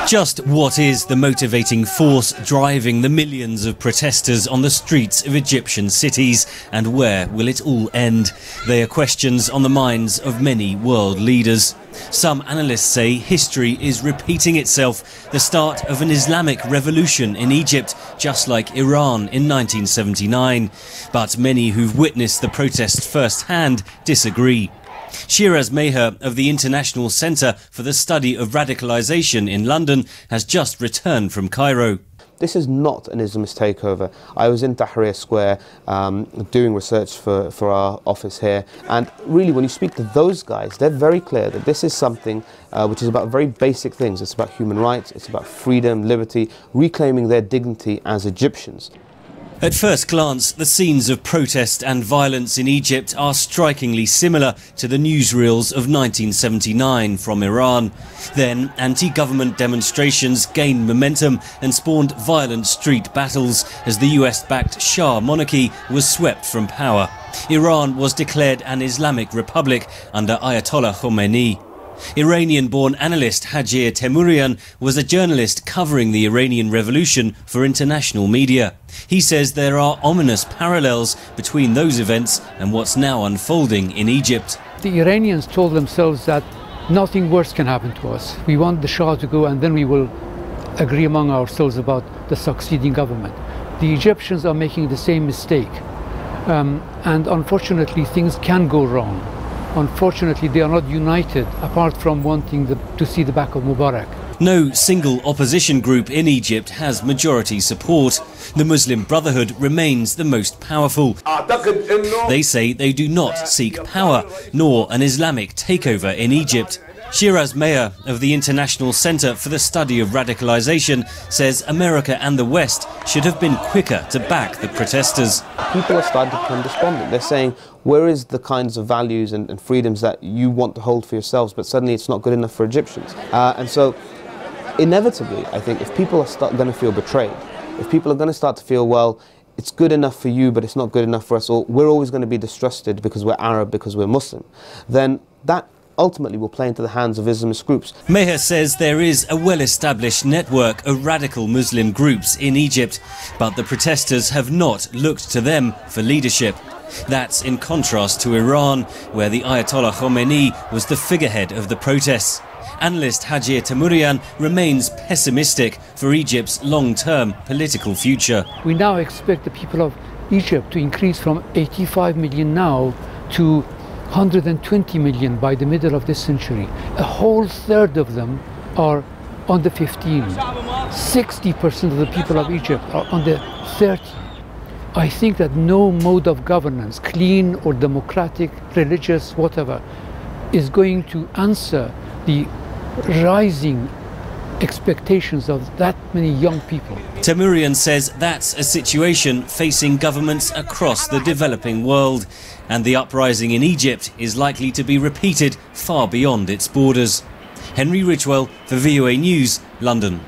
Just what is the motivating force driving the millions of protesters on the streets of Egyptian cities, and where will it all end? They are questions on the minds of many world leaders. Some analysts say history is repeating itself, the start of an Islamic revolution in Egypt, just like Iran in 1979. But many who've witnessed the protests firsthand disagree. Shiraz Meher of the International Centre for the Study of Radicalisation in London has just returned from Cairo. This is not an Islamist takeover. I was in Tahrir Square doing research for our office here, and really when you speak to those guys, they're very clear that this is something which is about very basic things. It's about human rights, it's about freedom, liberty, reclaiming their dignity as Egyptians. At first glance, the scenes of protest and violence in Egypt are strikingly similar to the newsreels of 1979 from Iran. Then, anti-government demonstrations gained momentum and spawned violent street battles as the US-backed Shah monarchy was swept from power. Iran was declared an Islamic republic under Ayatollah Khomeini. Iranian-born analyst Hajir Temurian was a journalist covering the Iranian Revolution for international media. He says there are ominous parallels between those events and what's now unfolding in Egypt. The Iranians told themselves that nothing worse can happen to us. We want the Shah to go and then we will agree among ourselves about the succeeding government. The Egyptians are making the same mistake. And unfortunately things can go wrong. Unfortunately, they are not united, apart from wanting to see the back of Mubarak. No single opposition group in Egypt has majority support. The Muslim Brotherhood remains the most powerful. They say they do not seek power, nor an Islamic takeover in Egypt. Shiraz Meher of the International Centre for the Study of Radicalisation says America and the West should have been quicker to back the protesters. People are starting to become despondent. They're saying, where is the kinds of values and freedoms that you want to hold for yourselves, but suddenly it's not good enough for Egyptians. And so, inevitably, I think if people are going to feel betrayed, if people are going to start to feel, well, it's good enough for you, but it's not good enough for us, or we're always going to be distrusted because we're Arab, because we're Muslim, then that ultimately will play into the hands of Islamist groups. Meher says there is a well-established network of radical Muslim groups in Egypt, but the protesters have not looked to them for leadership. That's in contrast to Iran, where the Ayatollah Khomeini was the figurehead of the protests. Analyst Hajir Temurian remains pessimistic for Egypt's long-term political future. We now expect the people of Egypt to increase from 85 million now to 120 million by the middle of this century. A whole third of them are under 15. 60% of the people of Egypt are under 30. I think that no mode of governance, clean or democratic, religious, whatever, is going to answer the rising expectations of that many young people. Temurian says that's a situation facing governments across the developing world, and the uprising in Egypt is likely to be repeated far beyond its borders. Henry Ridgewell for VOA News, London.